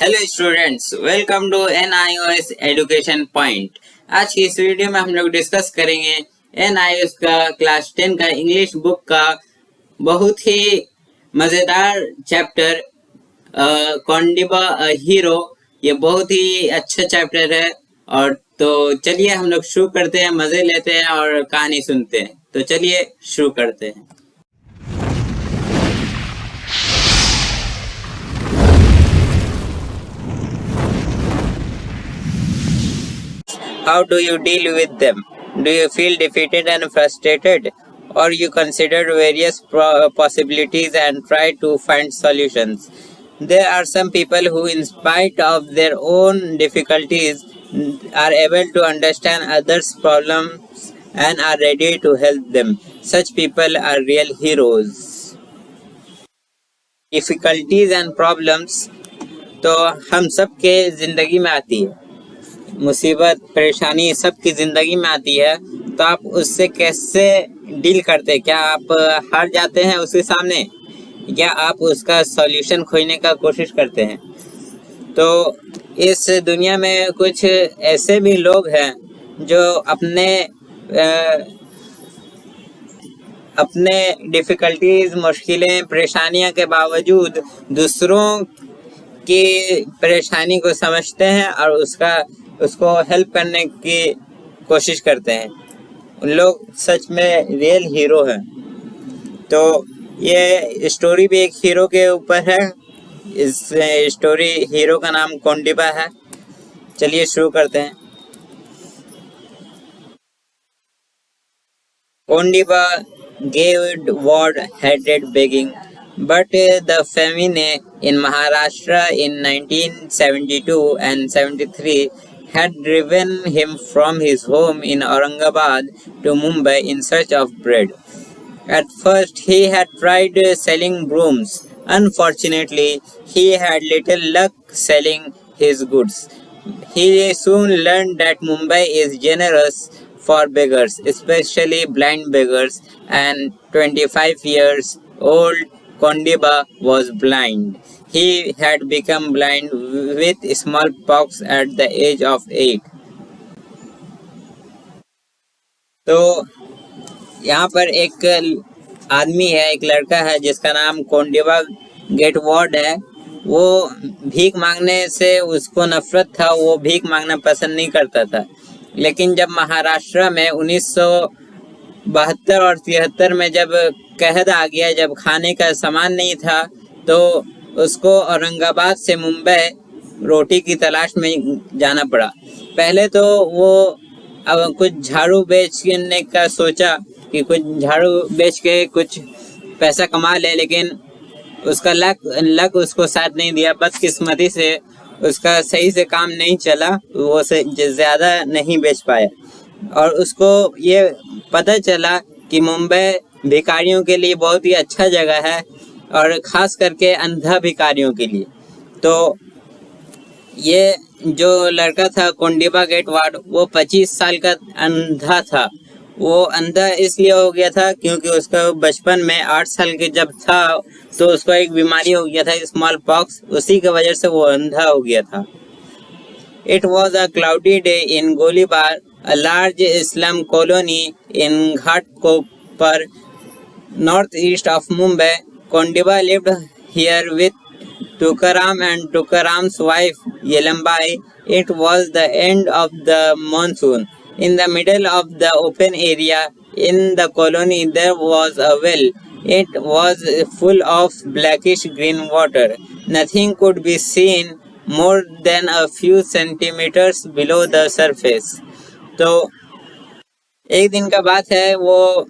Hello students, welcome to NIOS education point. आज की इस वीडियो में हम लोग डिस्कस करेंगे NIOS का क्लास 10 का इंग्लिश बुक का बहुत ही मज़ेदार चैप्टर कॉन्डिबा हीरो। ये बहुत ही अच्छा चैप्टर है। और तो चलिए हम लोग शुरू करते हैं, मज़े लेते हैं और कहानी सुनते हैं। तो चलिए शुरू करते हैं। How do you deal with them? Do you feel defeated and frustrated? Or you consider various possibilities and try to find solutions? There are some people who, in spite of their own difficulties, are able to understand others' problems and are ready to help them. Such people are real heroes. Difficulties and problems तो हम सब के जिंदगी में आती है। मुसीबत परेशानी सबकी ज़िंदगी में आती है, तो आप उससे कैसे डील करते हैं? क्या आप हार जाते हैं उसके सामने, या आप उसका सॉल्यूशन खोजने का कोशिश करते हैं? तो इस दुनिया में कुछ ऐसे भी लोग हैं जो अपने डिफ़िकल्टीज, मुश्किलें, परेशानियां के बावजूद दूसरों की परेशानी को समझते हैं और उसको हेल्प करने की कोशिश करते हैं। उन लोग सच में रियल हीरो हैं। तो ये स्टोरी भी एक हीरो के ऊपर है। इस स्टोरी हीरो का नाम कोंडिबा है। चलिए शुरू करते हैं। Kondiba gave what hated begging, but the famine in Maharashtra in 1972 and 73 had driven him from his home in Aurangabad to Mumbai in search of bread. At first, he had tried selling brooms. Unfortunately, he had little luck selling his goods. He soon learned that Mumbai is generous for beggars, especially blind beggars, and 25 years old Kondiba was blind. He had become blind with smallpox at the age of 8. तो यहाँ पर एक आदमी है, एक लड़का है जिसका नाम कोंडिबा गेटवर्ड है। वो भीख मांगने से उसको नफरत था, वो भीख मांगना पसंद नहीं करता था। लेकिन जब महाराष्ट्र में 1972 और 73 में जब कहर आ गया, जब खाने का सामान नहीं था, तो उसको औरंगाबाद से मुंबई रोटी की तलाश में जाना पड़ा। पहले तो वो अब कुछ झाड़ू बेचने का सोचा कि कुछ झाड़ू बेच के कुछ पैसा कमा ले, लेकिन उसका लक उसको साथ नहीं दिया। बदकिस्मती से उसका सही से काम नहीं चला, वो से ज़्यादा नहीं बेच पाया। और उसको ये पता चला कि मुंबई भिखारियों के लिए बहुत ही अच्छा जगह है, और ख़ास करके अंधा भिखारियों के लिए। तो ये जो लड़का था कोंडिबा गेटवर्ड, वो 25 साल का अंधा था। वो अंधा इसलिए हो गया था क्योंकि उसका बचपन में 8 साल के जब था तो उसको एक बीमारी हो गया था, स्मॉल पॉक्स। उसी की वजह से वो अंधा हो गया था। It was a cloudy day in Golibar, a large slum colony in Ghatkopar, northeast of Mumbai. Kondiba lived here with Tukaram and Tukaram's wife Yelambai. It was the end of the monsoon. In the middle of the open area in the colony there was a well. It was full of blackish green water. Nothing could be seen more than a few centimeters below the surface. तो एक दिन का बात है, वो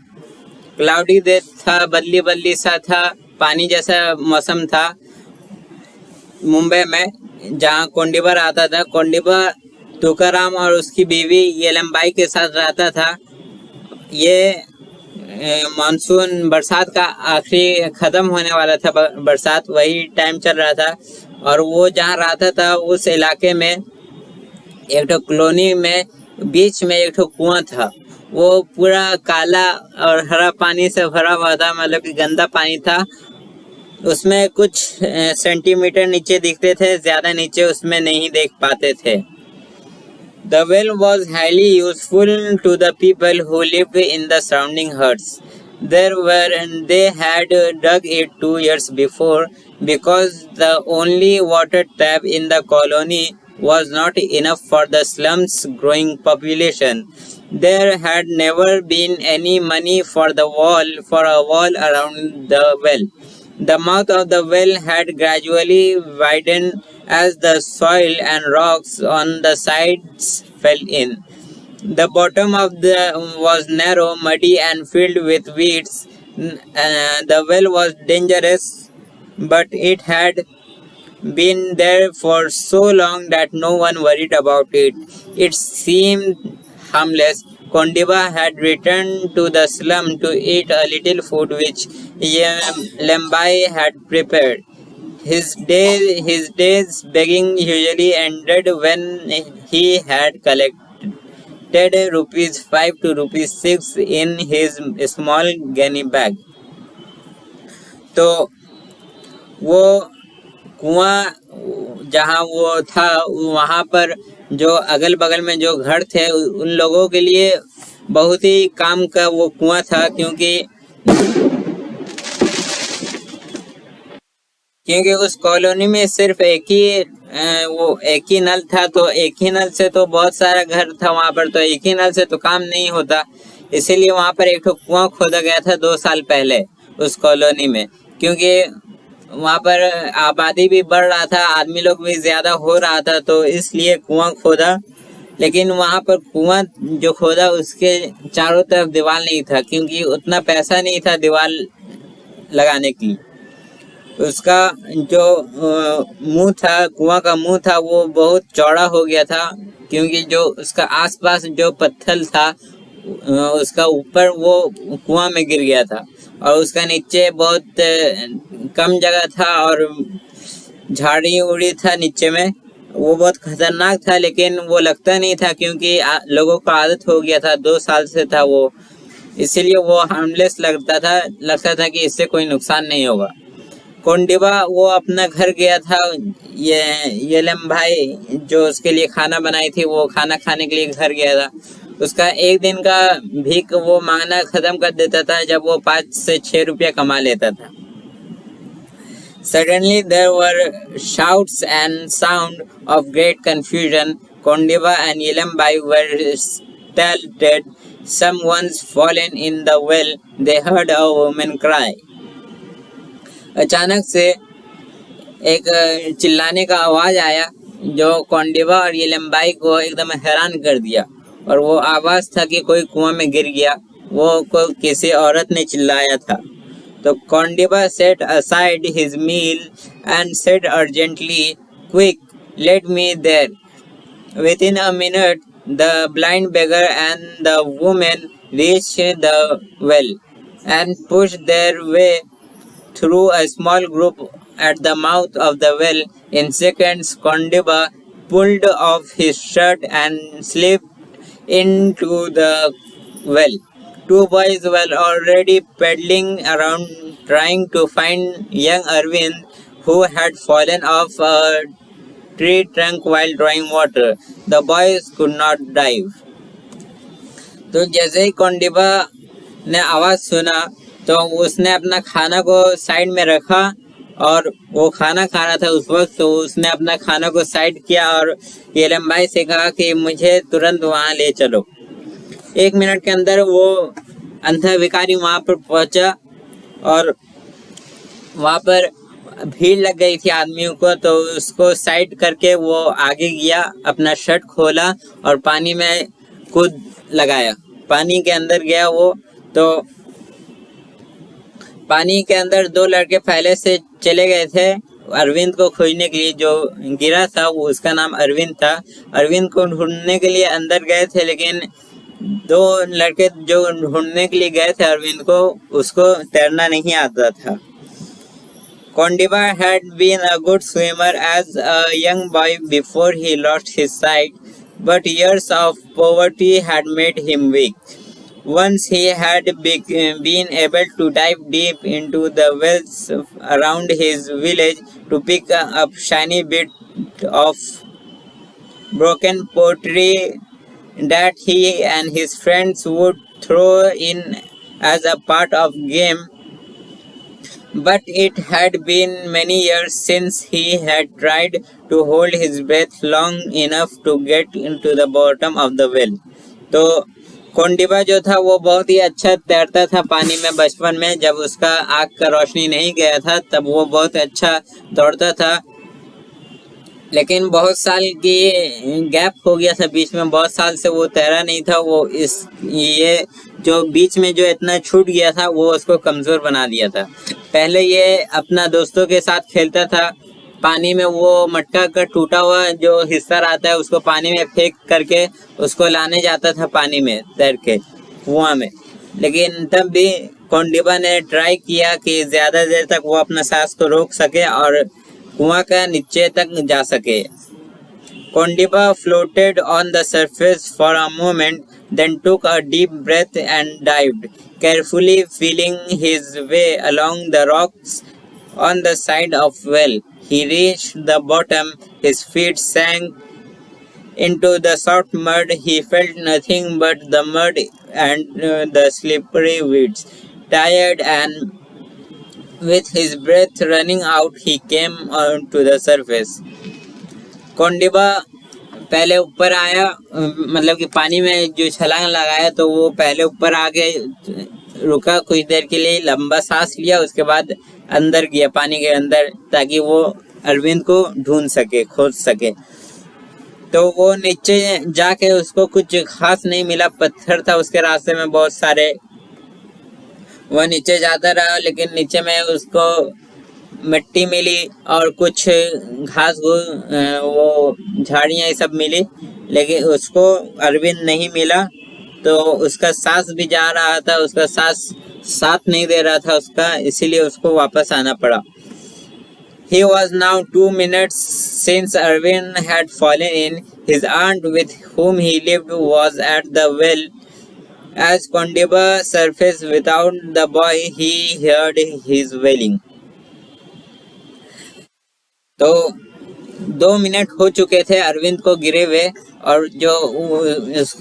cloudy day था, बदली बदली सा था, पानी जैसा मौसम था मुंबई में जहाँ कोंडिबा रहता था। कोंडिबा तुकाराम और उसकी बीवी येलम्बाई के साथ रहता था। ये मानसून बरसात का आखिरी ख़त्म होने वाला था, बरसात वही टाइम चल रहा था। और वो जहाँ रहता था उस इलाके में एक तो कॉलोनी में बीच में एक तो कुआं था। वो पूरा काला और हरा पानी से भरा हुआ था, मतलब कि गंदा पानी था। उसमें कुछ सेंटीमीटर नीचे दिखते थे, ज्यादा नीचे उसमें नहीं देख पाते थे। The well was highly useful to the people who lived in the surrounding huts. They had dug it 2 years before because the only water tap in the colony was not enough for the slum's growing population. There had never been any money for a wall around the well. The mouth of the well had gradually widened as the soil and rocks on the sides fell in. The bottom of the was narrow, muddy, and filled with weeds. The well was dangerous, but it had been there for so long that no one worried about it. It seemed harmless. Kondiba had returned to the slum to eat a little food which Lembai had prepared. His days begging usually ended when he had collected rupees 5 to rupees 6 in his small gunny bag. तो वो कुआं जहाँ वो था वहाँ पर जो अगल बगल में जो घर थे उन लोगों के लिए बहुत ही काम का वो कुआं था, क्योंकि उस कॉलोनी में सिर्फ एक ही नल था। तो एक ही नल से तो बहुत सारा घर था वहाँ पर, तो एक ही नल से तो काम नहीं होता। इसीलिए वहाँ पर एक कुआं खोदा गया था 2 साल पहले उस कॉलोनी में, क्योंकि वहाँ पर आबादी भी बढ़ रहा था, आदमी लोग भी ज्यादा हो रहा था, तो इसलिए कुआं खोदा। लेकिन वहाँ पर कुआं जो खोदा उसके चारों तरफ दीवार नहीं था, क्योंकि उतना पैसा नहीं था दीवार लगाने के लिए। उसका जो मुंह था, कुआं का मुंह था, वो बहुत चौड़ा हो गया था, क्योंकि जो उसका आसपास जो पत्थर था उसका ऊपर वो कुआं में गिर गया था, और उसका नीचे बहुत कम जगह था और झाड़ी उड़ी था नीचे में। वो बहुत खतरनाक था, लेकिन वो लगता नहीं था क्योंकि लोगों को आदत हो गया था, 2 साल से था वो, इसीलिए वो हार्मलेस लगता था कि इससे कोई नुकसान नहीं होगा। कोंडिबा वो अपना घर गया था, ये लम्भाई जो उसके लिए खाना बनाई थी वो खाना खाने के लिए घर गया था। उसका एक दिन का भीख वो मांगना खत्म कर देता था जब वो 5 से 6 रुपया कमा लेता था। Suddenly there were shouts and sound of great confusion. Kondiba and Yelambai were startled. Someone's fallen in the well. They heard a woman cry. अचानक से एक चिल्लाने का आवाज आया जो कोंडिबा और येलम्बाई को एकदम हैरान कर दिया, और वो आवाज था कि कोई कुआं में गिर गया। वो किसी औरत ने चिल्लाया था। तो Kondiba set aside his meal and said urgently, "Quick, let me there." Within a minute, the blind beggar and the woman reached the well and pushed their way through a small group at the mouth of the well. In seconds, Kondiba pulled off his shirt and slipped into the well. 2 boys were already paddling around trying to find young Arvind, who had fallen off a tree trunk while drawing water. The boys could not dive. तो जैसे ही कोंडिबा ने आवाज सुना तो उसने अपना खाना को साइड में रखा, और वो खाना खा रहा था उस वक्त, तो उसने अपना खाना को साइड किया और येलम्बाई से कहा कि मुझे तुरंत वहां ले चलो। 1 मिनट के अंदर वो अंधा भिखारी वहां पर पहुंचा और वहां पर भीड़ लग गई थी आदमियों को, तो उसको साइड करके वो आगे गया, अपना शर्ट खोला और पानी में कूद लगाया। पानी के अंदर गया वो, तो पानी के अंदर 2 लड़के पहले से चले गए थे अरविंद को खोजने के लिए। जो गिरा था वो उसका नाम अरविंद था। अरविंद को ढूंढने के लिए अंदर गए थे, लेकिन 2 लड़के जो ढूंढने के लिए गए थे अरविंद को, उसको तैरना नहीं आता था। Kondiba had been a good swimmer as a young boy before he lost his sight, but years of poverty had made him weak. Once he had been able to dive deep into the wells around his village to pick up shiny bit of broken pottery that he and his friends would throw in as a part of game, but it had been many years since he had tried to hold his breath long enough to get into the bottom of the well. तो कोंडिबा जो था वो बहुत ही अच्छा तैरता था पानी में बचपन में। जब उसका आँख का रोशनी नहीं गया था तब वो बहुत अच्छा दौड़ता था, लेकिन बहुत साल की गैप हो गया था बीच में, बहुत साल से वो तैरा नहीं था। वो ये जो बीच में जो इतना छूट गया था वो उसको कमज़ोर बना दिया था। पहले ये अपना दोस्तों के साथ खेलता था पानी में, वो मटका का टूटा हुआ जो हिस्सा रहता है उसको पानी में फेंक करके उसको लाने जाता था पानी में तैर के कुआं में। लेकिन तब भी कोंडिबा ने ट्राई किया कि ज़्यादा देर तक वो अपना सांस को रोक सके और कुआं का नीचे तक जा सके। Kondiba floated on the surface for a moment, then took a deep breath and dived, carefully feeling his way along the rocks on the side of well. He reached the bottom, his feet sank into the soft mud. He felt nothing but the mud and the slippery weeds. Tired and with his breath running out, he came to the surface. Kondiba पहले ऊपर आया, मतलब कि पानी में जो छलांग लगाया तो वो पहले ऊपर आके रुका कुछ देर के लिए, लंबा सांस लिया, उसके बाद अंदर गया पानी के अंदर ताकि वो अरविंद को ढूंढ सके, खोज सके। तो वो नीचे जाके उसको कुछ खास नहीं मिला, पत्थर था उसके रास्ते में बहुत सारे। वह नीचे जाता रहा लेकिन नीचे में उसको मिट्टी मिली और कुछ घास वो झाड़ियाँ ये सब मिली, लेकिन उसको अरविंद नहीं मिला। तो उसका सांस भी जा रहा था, उसका सांस साथ नहीं दे रहा था उसका, इसीलिए उसको वापस आना पड़ा। He was now 2 minutes since Arvind had fallen in. His aunt with whom he lived was at the well. As Kondiba surfaced without the boy, he heard his wailing. तो 2 मिनट हो चुके थे अरविंद को गिरे हुए, और जो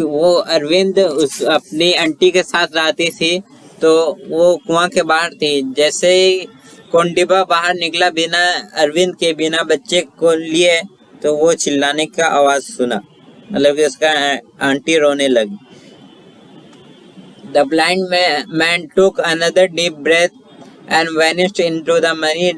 वो अरविंद उस अपनी आंटी के साथ रहती थी, तो वो कुआं के बाहर थी। जैसे ही कोंडिबा बाहर निकला बिना अरविंद के, बिना बच्चे को लिए, तो वो चिल्लाने का आवाज सुना, मतलब कि उसका आंटी रोने लगी। The blind man took another deep breath and vanished into the muddy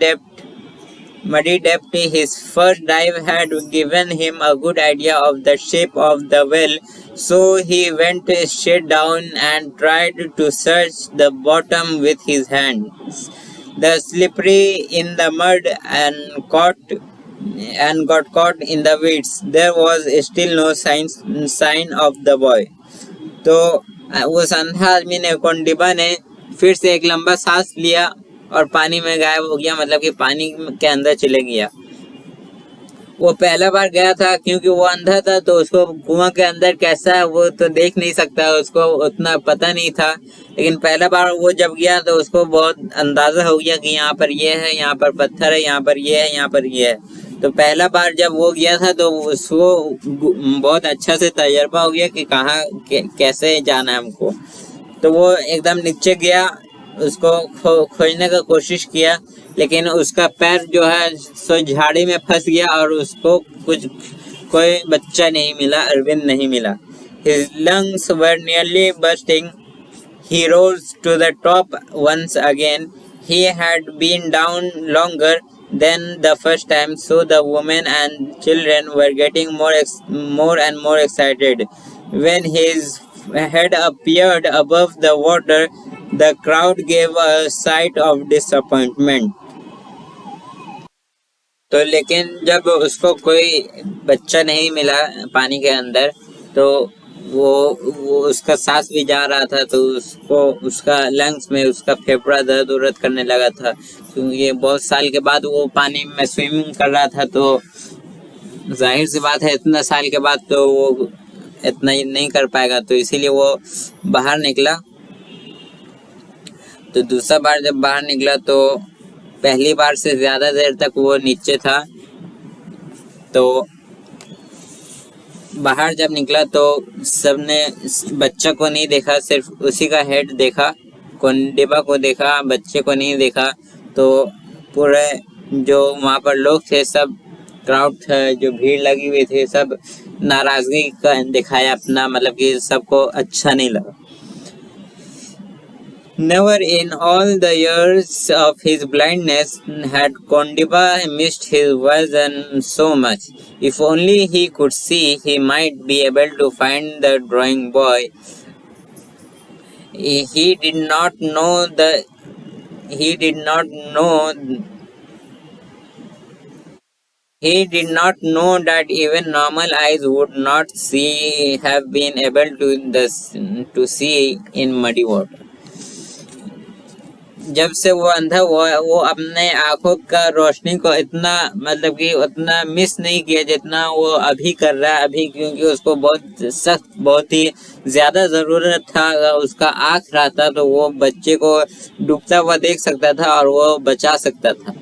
depth. His first dive had given him a good idea of the shape of the well, so he went straight down and tried to search the bottom with his hands. The slippery in the mud and got caught in the weeds. There was still no sign of the boy. तो उस अंधा आदमी ने, कोंडिबा ने, फिर से एक लंबा सांस लिया और पानी में गायब हो गया, मतलब कि पानी के अंदर चले गया। वो पहला बार गया था क्योंकि वो अंधा था, तो उसको कुआं के अंदर कैसा है वो तो देख नहीं सकता, उसको उतना पता नहीं था। लेकिन पहला बार वो जब गया तो उसको बहुत अंदाजा हो गया कि यहाँ पर ये है, यहाँ पर पत्थर है, यहाँ पर ये है, यहाँ पर ये है। तो पहला बार जब वो गया था तो उसको बहुत अच्छा से तजर्बा हो गया कि कहाँ कैसे जाना है हमको। तो वो एकदम नीचे गया, उसको खोजने का कोशिश किया, लेकिन उसका पैर जो है सो झाड़ी में फंस गया और उसको कोई बच्चा नहीं मिला, अरविंद नहीं मिला। His lungs were nearly bursting. He rose to the top once again. He had been down longer than the first time, so the women and children were getting more and more excited. When his head appeared above the water, the crowd gave a sigh of disappointment. तो लेकिन जब उसको कोई बच्चा नहीं मिला पानी के अंदर, तो वो उसका सांस भी जा रहा था, तो उसको उसका लंग्स में उसका फेफड़ा दर्द करने लगा था, क्योंकि ये बहुत साल के बाद वो पानी में स्विमिंग कर रहा था। तो जाहिर सी बात है इतना साल के बाद तो वो इतना ही नहीं कर पाएगा, तो इसीलिए वो बाहर निकला। तो दूसरा बार जब बाहर निकला तो पहली बार से ज़्यादा देर तक वो नीचे था। तो बाहर जब निकला तो सबने बच्चा को नहीं देखा, सिर्फ उसी का हेड देखा, कोंडिबा को देखा, बच्चे को नहीं देखा। तो पूरे जो वहाँ पर लोग थे, सब क्राउड था, जो भीड़ लगी हुई थी, सब नाराजगी का दिखाया अपना, मतलब कि सबको अच्छा नहीं लगा। Never in all the years of his blindness had Kondiba missed his vision so much. If only he could see, he might be able to find the drawing boy. He did not know he did not know that even normal eyes would not have been able to see in muddy water. जब से वो अंधा हुआ, वो अपने आंखों का रोशनी को इतना, मतलब कि उतना मिस नहीं किया जितना वो अभी कर रहा है अभी, क्योंकि उसको बहुत सख्त, बहुत ही ज़्यादा ज़रूरत था। अगर उसका आँख रहता तो वो बच्चे को डूबता हुआ देख सकता था और वो बचा सकता था,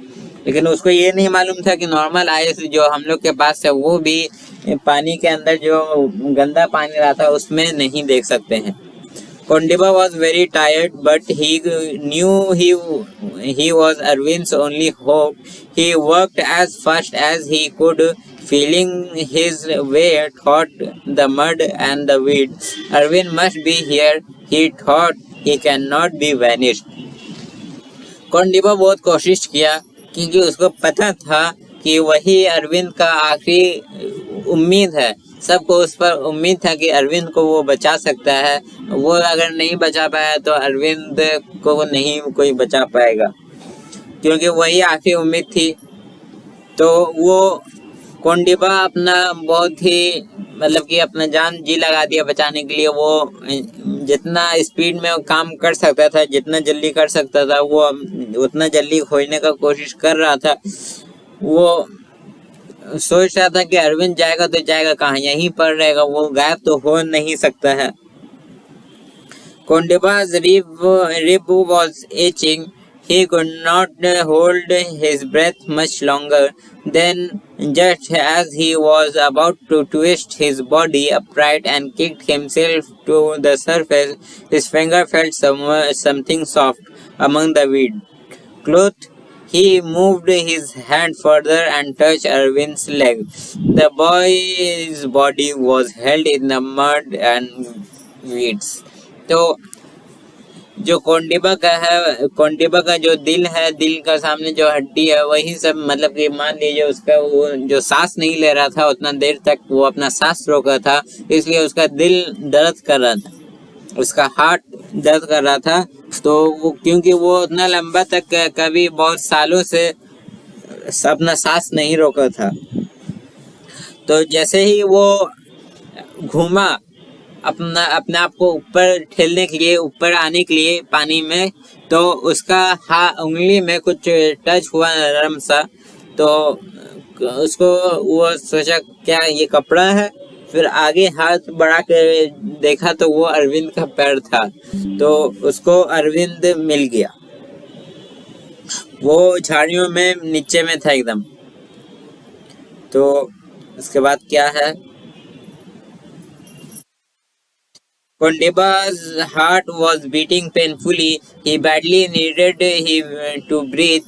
लेकिन उसको ये नहीं मालूम था कि नॉर्मल आइज जो हम लोग के पास है वो भी पानी के अंदर जो गंदा पानी रहता है उसमें नहीं देख सकते हैं। Kondiba was very tired, but he knew he was Arvind's only hope. He worked as fast as he could, feeling his way through the mud and the weed. Arvind must be here, he thought. He cannot be vanished. Kondiba बहुत कोशिश किया, क्योंकि उसको पता था कि वही अरविंद का आखिरी उम्मीद है। सबको उस पर उम्मीद था कि अरविंद को वो बचा सकता है। वो अगर नहीं बचा पाया तो अरविंद को नहीं कोई बचा पाएगा, क्योंकि वही आखिरी उम्मीद थी। तो वो कोंडिबा अपना बहुत ही, मतलब कि अपना जान जी लगा दिया बचाने के लिए। वो जितना स्पीड में काम कर सकता था, जितना जल्दी कर सकता था, वो उतना जल्दी खोजने का कोशिश कर रहा था। वो सोच रहा था कि अरविंद जाएगा तो जाएगा कहाँ, यहीं पर रहेगा, वो गायब तो हो नहीं सकता है। Kondiba's rib was itching. He could not hold his breath much longer. Then, just as he was about to twist his body upright and kick himself to the surface, his finger felt something soft among the weed. Cloth. He moved his hand further and touched Arvind's leg. The boy's body was held in the mud and weeds. तो जो कोंडिबा का है, कोंडिबा का जो दिल है, दिल का सामने जो हड्डी है, वही सब, मतलब कि मान लीजिए उसका वो जो सांस नहीं ले रहा था उतना देर तक, वो अपना सांस रोका था, इसलिए उसका दिल दर्द कर रहा था, उसका हार्ट दर्द कर रहा था। तो वो, क्योंकि वो उतना लंबा तक कभी बहुत सालों से अपना सांस नहीं रोका था। तो जैसे ही वो घूमा अपने आप को ऊपर ठेलने के लिए, ऊपर आने के लिए पानी में, तो उसका उंगली में कुछ टच हुआ नरम सा। तो उसको वो सोचा क्या ये कपड़ा है, फिर आगे हाथ बढ़ा के देखा तो वो अरविंद का पैर था। तो उसको अरविंद मिल गया, वो झाड़ियों में नीचे में था एकदम। तो उसके बाद क्या है, Kondiba's heart was beating painfully. He badly needed to breathe.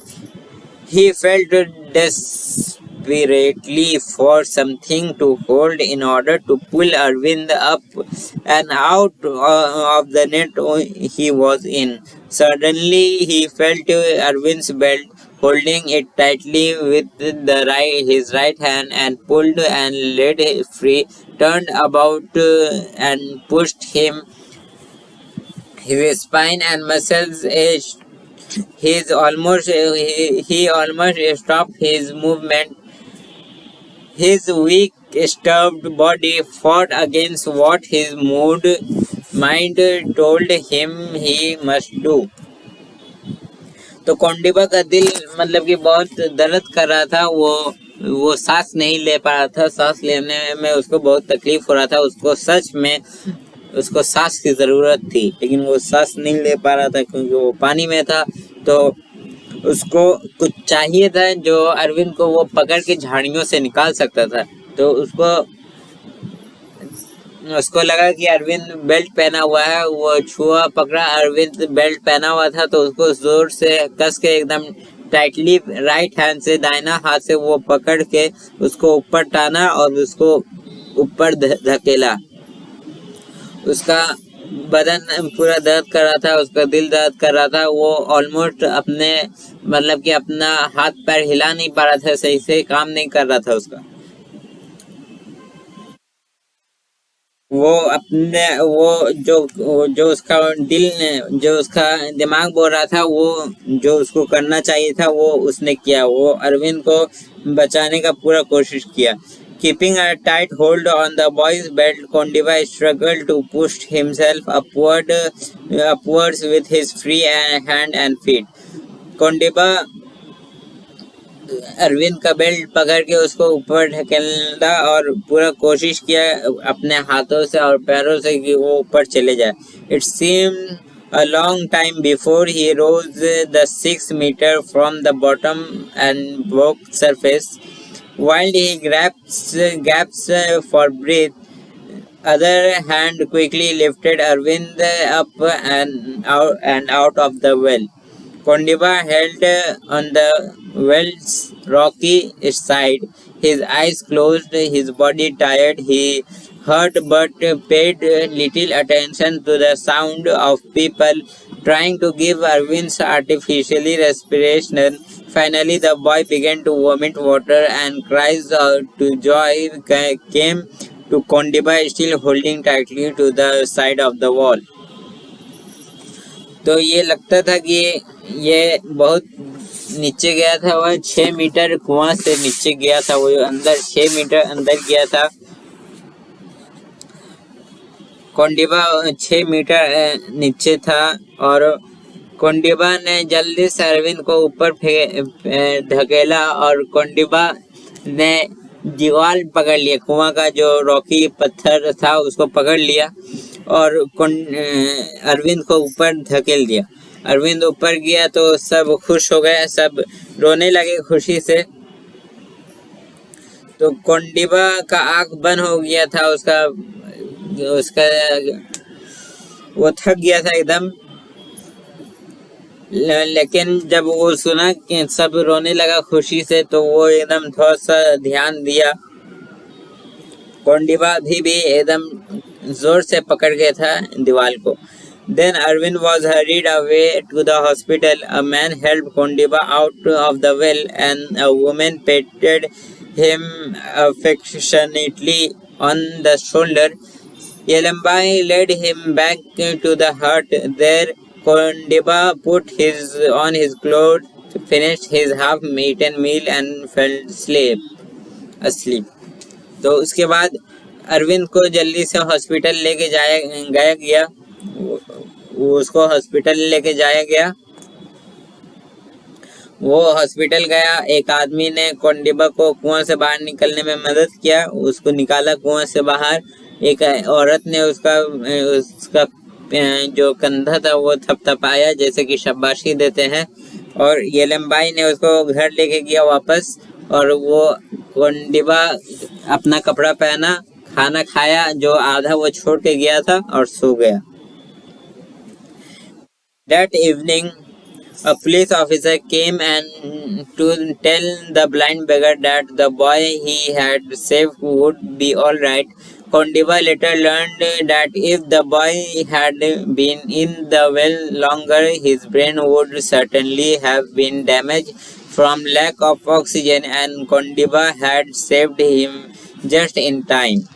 He felt desperately for something to hold in order to pull Arvind up and out of the net he was in. Suddenly, he felt Arvind's belt, holding it tightly with his right hand, and pulled and let free, turned about and pushed him. His spine and muscles ached. He almost stopped his movement. His weak, starved body fought against what his mind told him he must do. तो कोंडिबा का दिल, मतलब कि बहुत दर्द कर रहा था। वो वो सांस नहीं ले पा रहा था, सांस लेने में उसको बहुत तकलीफ हो रहा था, उसको सच में उसको सांस की ज़रूरत थी, लेकिन वो सांस नहीं ले पा रहा था क्योंकि वो पानी में था। तो उसको कुछ चाहिए था जो अरविंद को वो पकड़ के झाड़ियों से निकाल सकता था। तो उसको लगा कि अरविंद बेल्ट पहना हुआ है, वो छुआ, पकड़ा, अरविंद बेल्ट पहना हुआ था, तो उसको जोर से कस के एकदम टाइटली राइट हैंड से, दाहिना हाथ से वो पकड़ के उसको ऊपर टाना और उसको ऊपर धकेला। उसका बदन पूरा दर्द कर रहा था, उसका दिल दर्द कर रहा था, वो ऑलमोस्ट अपने मतलब कि अपना हाथ पैर हिला नहीं पा रहा था, सही से काम नहीं कर रहा था उसका। जो उसका दिल ने, जो उसका दिमाग बोल रहा था, वो जो उसको करना चाहिए था वो उसने किया। वो अरविंद को बचाने का पूरा कोशिश किया। Keeping a tight hold on the boy's belt, Kondiva struggled to push himself upwards with his free hand and feet. Kondiva Arvind का बेल्ट पकड़ के उसको ऊपर ढकेला और पूरा कोशिश किया अपने हाथों से और पैरों से कि वो ऊपर चले जाए। It seemed a long time before he rose the 6 meter from the bottom and broke surface. While he gasped for breath, other hand quickly lifted Arvind up and out of the well. Kondiva held on the well's rocky side, his eyes closed, his body tired. He heard but paid little attention to the sound of people trying to give Arvind's artificially respiration. Finally, the boy began to vomit water and cries out to joy came to Kondiva still holding tightly to the side of the wall. तो ये लगता था कि ये बहुत नीचे गया था, वह 6 मीटर कुआं से नीचे गया था, वो अंदर 6 मीटर अंदर गया था। कोंडिबा 6 मीटर नीचे था और कोंडिबा ने जल्दी से अरविंद को ऊपर धकेला और कोंडिबा ने दीवार पकड़ लिया, कुआं का जो रॉकी पत्थर था उसको पकड़ लिया और अरविंद को ऊपर धकेल दिया। अरविंद ऊपर गया तो सब खुश हो गए, सब रोने लगे खुशी से। तो कोंडिबा का आंख बंद हो गया था, उसका वो थक गया था एकदम। लेकिन जब वो सुना कि सब रोने लगा खुशी से तो वो एकदम थोड़ा सा ध्यान दिया। कोंडिबा भी एकदम जोर से पकड़ गया था दीवार को। Then Arvind was hurried away to the hospital. A man helped Kondiba out of the well and a woman patted him affectionately on the shoulder. Yelambai led him back to the hut. There Kondiba put on his clothes, finished his half-eaten meal and fell asleep. तो उसके बाद अरविंद को जल्दी से hospital लेके गया। उसको hospital लेके जाया गया। वो हॉस्पिटल गया, एक आदमी ने कोंडिबा को कुआं से बाहर निकलने में मदद किया, उसको निकाला कुआं से बाहर। एक औरत ने उसका जो कंधा था वो थपथपाया जैसे कि शाबाशी देते हैं, और येलम्बाई ने उसको घर लेके गया वापस, और वो कोंडिबा अपना कपड़ा पहना, खाना खाया जो आधा वो छोड़ के गया था, और सो गया। That evening, a police officer came and to tell the blind beggar that the boy he had saved would be all right. Kondiba later learned that if the boy had been in the well longer, his brain would certainly have been damaged from lack of oxygen, and Kondiba had saved him just in time.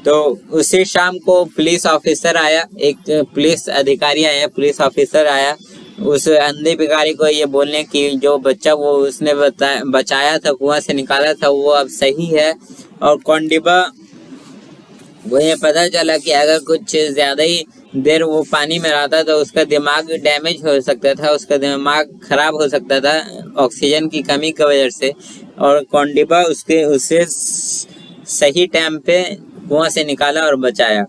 तो उसी शाम को police officer आया, एक police अधिकारी आया, police officer आया उस अंधे भिखारी को ये बोलने कि जो बच्चा वो उसने बचाया था, कुआं से निकाला था, वो अब सही है। और कोंडिबा वो ये पता चला कि अगर कुछ ज़्यादा ही देर वो पानी में रहता तो उसका दिमाग डैमेज हो सकता था, उसका दिमाग खराब हो सकता था ऑक्सीजन की कमी की वजह से। और कोंडिबा उसे सही टाइम पे कुआं से निकाला और बचाया।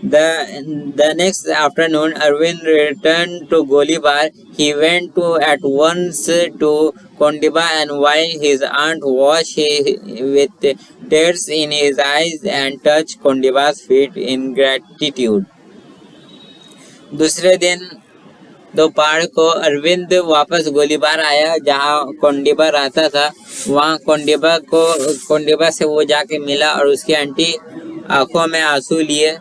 The next afternoon, Arvind returned to Golibar. He went at once to Kondiba, and while his aunt washed with tears in his eyes and touched Kondiba's feet in gratitude. दूसरे दिन दोपहर को अरविंद वापस गोलीबार आया, जहाँ कोंडिबा रहता था। वहाँ कोंडिबा से वो जाके मिला और उसकी आंटी आंखों में आंसू लिए।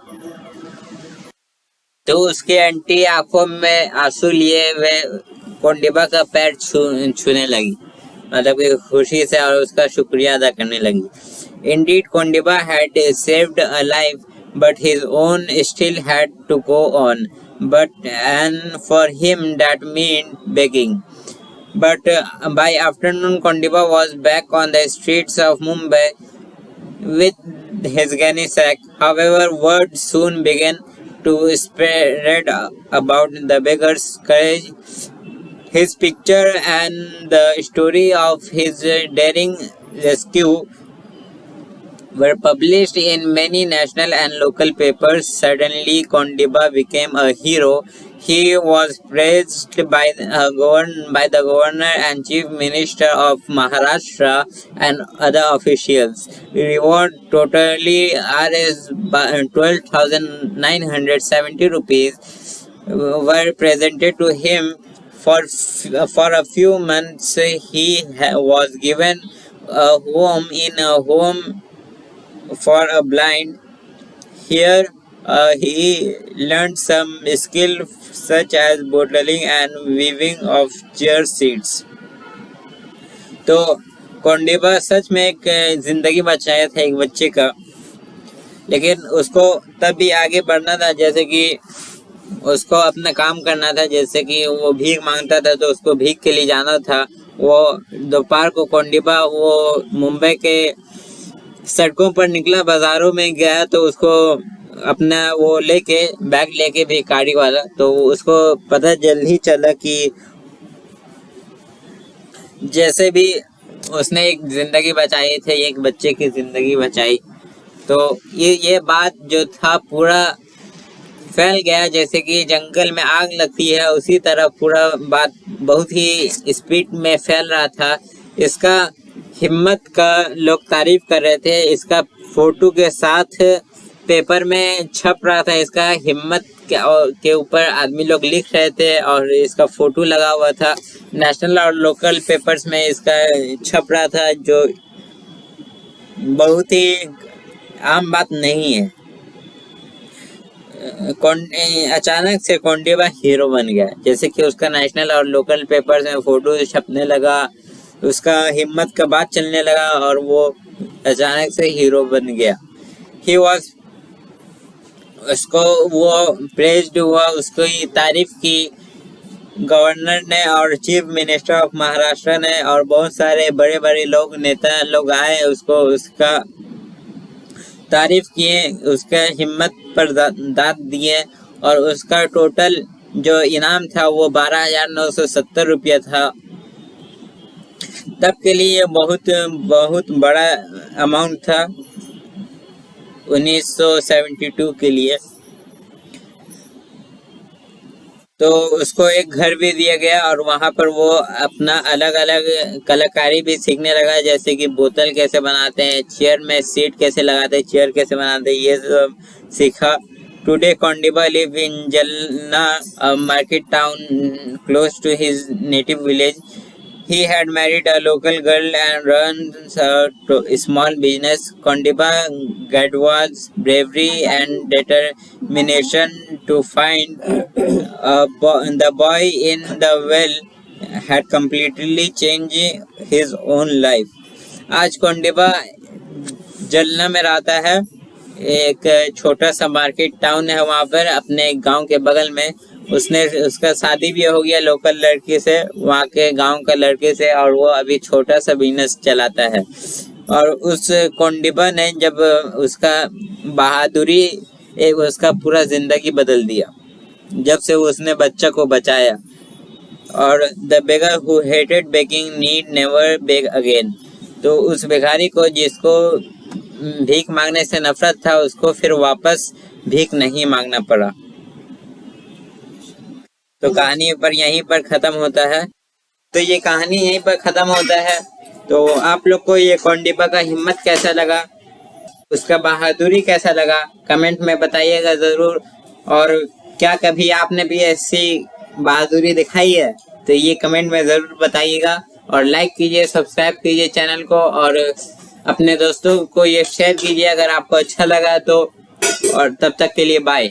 तो उसके आंटी आंखों में आंसू लिए वे कोंडिबा का पैर छूने लगी, मतलब कि खुशी से, और उसका शुक्रिया अदा करने लगी। Indeed, Kondiba had saved a life, but his own still had to go on. And for him that meant begging. But by afternoon, Kondiba was back on the streets of Mumbai with his gunny sack. However, word soon began to spread about the beggar's courage. His picture and the story of his daring rescue were published in many national and local papers. Suddenly, Kondiba became a hero. He was praised by the governor and chief minister of Maharashtra and other officials. Reward totally Rs 12,970 rupees were presented to him. For a few months, he was given a home for a blind. Here he learned some skill such as bottling and weaving of chair seats. तो कोंडिबा सच में एक जिंदगी बचाया था एक बच्चे का, लेकिन उसको तब भी आगे बढ़ना था, जैसे कि उसको अपना काम करना था। जैसे कि वो भीख मांगता था तो उसको भीख के लिए जाना था। वो दोपहर को कोंडिबा वो मुंबई के सड़कों पर निकला, बाजारों में गया, तो उसको अपना वो बैग लेके भिखारी वाला, तो उसको पता जल्द ही चला कि जैसे भी उसने एक जिंदगी बचाई थी, एक बच्चे की जिंदगी बचाई, तो ये बात जो था पूरा फैल गया। जैसे कि जंगल में आग लगती है, उसी तरह पूरा बात बहुत ही स्पीड में फैल रहा था। इसका हिम्मत का लोग तारीफ कर रहे थे, इसका फोटो के साथ पेपर में छप रहा था। इसका हिम्मत के ऊपर आदमी लोग लिख रहे थे और इसका फोटो लगा हुआ था। नेशनल और लोकल पेपर्स में इसका छप रहा था, जो बहुत ही आम बात नहीं है। अचानक से कोंडिबा हीरो बन गया, जैसे कि उसका नेशनल और लोकल पेपर्स में फोटो छपने लगा, उसका हिम्मत का बात चलने लगा और वो अचानक से हीरो बन गया। ही वॉज उसको वो प्रेज्ड हुआ, उसको तारीफ की गवर्नर ने और चीफ मिनिस्टर ऑफ महाराष्ट्र ने, और बहुत सारे बड़े बड़े लोग, नेता लोग आए, उसका तारीफ किए, उसका हिम्मत पर दाद दिए, और उसका टोटल जो इनाम था वो 12,970 रुपया था। तब के लिए बहुत बड़ा अमाउंट था 1972 के लिए। तो उसको एक घर भी दिया गया और वहाँ पर वो अपना अलग अलग कलाकारी भी सीखने लगा, जैसे कि बोतल कैसे बनाते हैं, चेयर में सीट कैसे लगाते हैं, चेयर कैसे बनाते हैं, ये सब सीखा। Today Kondiba live in Jalna, a market town close to his native village. He had married a local girl and runs a small business. Kondiba Gadwa's bravery and determination to find the boy in the well had completely changed his own life. आज कोंडिबा जलना में रहता है, एक छोटा सा market town है वहाँ पर अपने गांव के बगल में। उसका शादी भी हो गया लोकल लड़की से, वहाँ के गांव का लड़के से, और वो अभी छोटा सा बिजनेस चलाता है। और उस कोंडिबा ने जब उसका बहादुरी उसका पूरा जिंदगी बदल दिया, जब से उसने बच्चा को बचाया। और the beggar who hated begging need never beg again. तो उस भिखारी को, जिसको भीख मांगने से नफरत था, उसको फिर वापस भीख नहीं मांगना पड़ा। तो कहानी पर यहीं पर खत्म होता है। तो ये कहानी यहीं पर खत्म होता है। तो आप लोग को ये कोंडीपा का हिम्मत कैसा लगा, उसका बहादुरी कैसा लगा, कमेंट में बताइएगा ज़रूर। और क्या कभी आपने भी ऐसी बहादुरी दिखाई है, तो ये कमेंट में ज़रूर बताइएगा। और लाइक कीजिए, सब्सक्राइब कीजिए चैनल को, और अपने दोस्तों को ये शेयर कीजिए अगर आपको अच्छा लगा तो। और तब तक के लिए बाय।